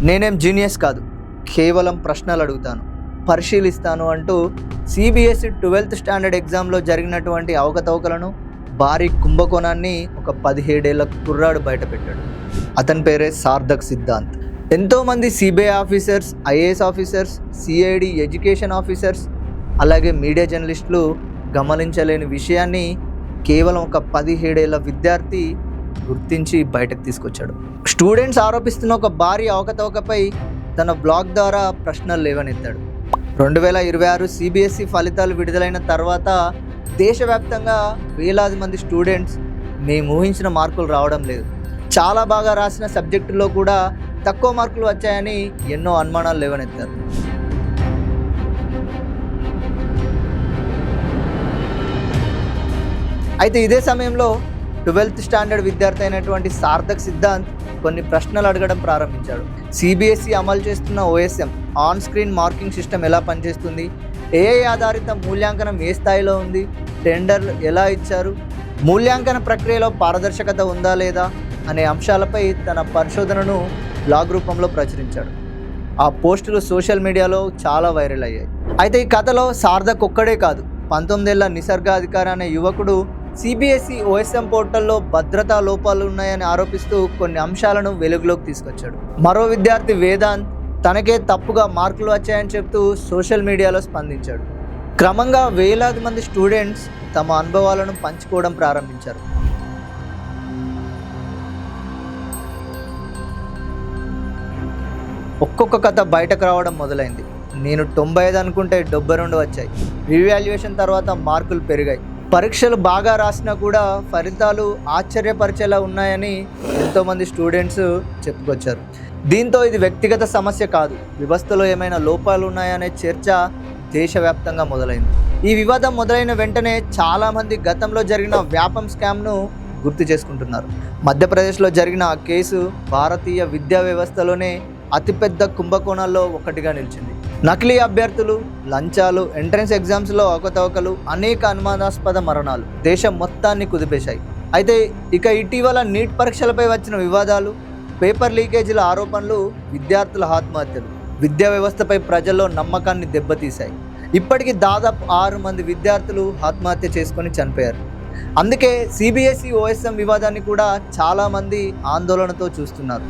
నేనేం జీనియస్ కాదు, కేవలం ప్రశ్నలు అడుగుతాను, పరిశీలిస్తాను అంటూ సిబిఎస్ఈ 12th స్టాండర్డ్ ఎగ్జామ్లో జరిగినటువంటి అవకతవకలను, భారీ కుంభకోణాన్ని ఒక 17 ఏళ్ల కుర్రాడు బయటపెట్టాడు. అతని పేరే సార్థక్ సిద్ధాంత్. ఎంతోమంది CBI officers, IAS officers, CID education officers, అలాగే మీడియా జర్నలిస్టులు గమనించలేని విషయాన్ని కేవలం ఒక 17 ఏళ్ల విద్యార్థి గుర్తించి బయటకు తీసుకొచ్చాడు. స్టూడెంట్స్ ఆరోపిస్తున్న ఒక భారీ అవకతవకపై తన బ్లాగ్ ద్వారా ప్రశ్నలు లేవనెత్తాడు. 2026 సిబిఎస్ఈ ఫలితాలు విడుదలైన తర్వాత దేశవ్యాప్తంగా వేలాది మంది స్టూడెంట్స్ మేము ఊహించిన మార్కులు రావడం లేదు, చాలా బాగా రాసిన సబ్జెక్టుల్లో కూడా తక్కువ మార్కులు వచ్చాయని ఎన్నో అనుమానాలు లేవనెత్తారు. అయితే ఇదే సమయంలో 12th స్టాండర్డ్ విద్యార్థి అయినటువంటి సార్థక్ సిద్ధాంత్ కొన్ని ప్రశ్నలు అడగడం ప్రారంభించాడు. సిబిఎస్ఈ అమలు చేస్తున్న OSM on screen marking system ఎలా పనిచేస్తుంది, ఏఐ ఆధారిత మూల్యాంకనం ఏ స్థాయిలో ఉంది, టెండర్లు ఎలా ఇచ్చారు, మూల్యాంకన ప్రక్రియలో పారదర్శకత ఉందా లేదా అనే అంశాలపై తన పరిశోధనను బ్లాగ్ రూపంలో ప్రచురించాడు. ఆ పోస్టులు సోషల్ మీడియాలో చాలా వైరల్ అయ్యాయి. అయితే ఈ కథలో సార్థక్ ఒక్కడే కాదు, 19 ఏళ్ల నిసర్గ అధికారి అనే యువకుడు సిబిఎస్ఈ ఓఎస్ఎం పోర్టల్లో భద్రతా లోపాలు ఉన్నాయని ఆరోపిస్తూ కొన్ని అంశాలను వెలుగులోకి తీసుకొచ్చాడు. మరో విద్యార్థి వేదాంత్ తనకే తప్పుగా మార్కులు వచ్చాయని చెప్తూ సోషల్ మీడియాలో స్పందించాడు. క్రమంగా వేలాది మంది స్టూడెంట్స్ తమ అనుభవాలను పంచుకోవడం ప్రారంభించారు. ఒక్కొక్క కథ బయటకు రావడం మొదలైంది. నేను 95 అనుకుంటే 72 వచ్చాయి, రీవాల్యుయేషన్ తర్వాత మార్కులు పెరిగాయి, పరీక్షలు బాగా రాసినా కూడా ఫలితాలు ఆశ్చర్యపరిచేలా ఉన్నాయని ఎంతోమంది స్టూడెంట్స్ చెప్పుకొచ్చారు. దీంతో ఇది వ్యక్తిగత సమస్య కాదు, వ్యవస్థలో ఏమైనా లోపాలు ఉన్నాయనే చర్చ దేశవ్యాప్తంగా మొదలైంది. ఈ వివాదం మొదలైన వెంటనే చాలామంది గతంలో జరిగిన వ్యాపం స్కామ్ను గుర్తు చేసుకుంటున్నారు. మధ్యప్రదేశ్లో జరిగిన ఆ కేసు భారతీయ విద్యా వ్యవస్థలోనే అతిపెద్ద కుంభకోణాల్లో ఒకటిగా నిలిచింది. నకిలీ అభ్యర్థులు, లంచాలు, ఎంట్రన్స్ ఎగ్జామ్స్లో అవకతవకలు, అనేక అనుమానాస్పద మరణాలు దేశం మొత్తాన్ని కుదిపేశాయి. అయితే ఇక ఇటీవల నీట్ పరీక్షలపై వచ్చిన వివాదాలు, పేపర్ లీకేజీల ఆరోపణలు, విద్యార్థుల ఆత్మహత్యలు విద్యా వ్యవస్థపై ప్రజల్లో నమ్మకాన్ని దెబ్బతీశాయి. ఇప్పటికీ దాదాపు 6 మంది విద్యార్థులు ఆత్మహత్య చేసుకొని చనిపోయారు. అందుకే సిబిఎస్ఈ ఓఎస్ఎం వివాదాన్ని కూడా చాలామంది ఆందోళనతో చూస్తున్నారు.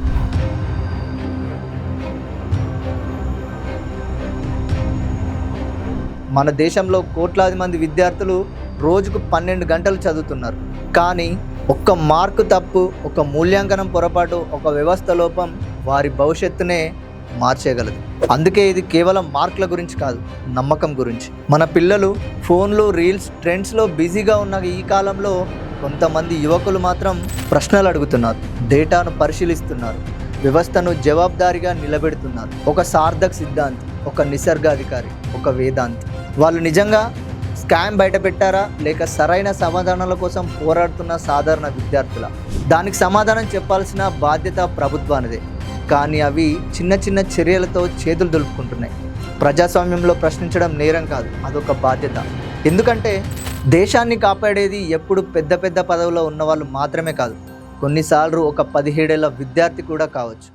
మన దేశంలో కోట్లాది మంది విద్యార్థులు రోజుకు 12 గంటలు చదువుతున్నారు. కానీ ఒక్క మార్కు తప్పు, ఒక మూల్యాంకనం పొరపాటు, ఒక వ్యవస్థ లోపం వారి భవిష్యత్తునే మార్చేయగలదు. అందుకే ఇది కేవలం మార్కుల గురించి కాదు, నమ్మకం గురించి. మన పిల్లలు ఫోన్లు, రీల్స్, ట్రెండ్స్లో బిజీగా ఉన్న ఈ కాలంలో కొంతమంది యువకులు మాత్రం ప్రశ్నలు అడుగుతున్నారు, డేటాను పరిశీలిస్తున్నారు, వ్యవస్థను జవాబుదారీగా నిలబెడుతున్నారు. ఒక సార్థక్ సిద్ధాంత్, ఒక నిసర్గ అధికారి, ఒక వేదాంత్. వాళ్ళు నిజంగా స్కామ్ బయట పెట్టారా, లేక సరైన సమాధానాల కోసం పోరాడుతున్న సాధారణ విద్యార్థుల? దానికి సమాధానం చెప్పాల్సిన బాధ్యత ప్రభుత్వానిదే. కానీ అవి చిన్న చిన్న చర్యలతో చేతులు దులుపుకుంటున్నాయి. ప్రజాస్వామ్యంలో ప్రశ్నించడం నేరం కాదు, అదొక బాధ్యత. ఎందుకంటే దేశాన్ని కాపాడేది ఎప్పుడు పెద్ద పెద్ద పదవుల్లో ఉన్నవాళ్ళు మాత్రమే కాదు, కొన్నిసార్లు ఒక 17 ఏళ్ల విద్యార్థి కూడా కావచ్చు.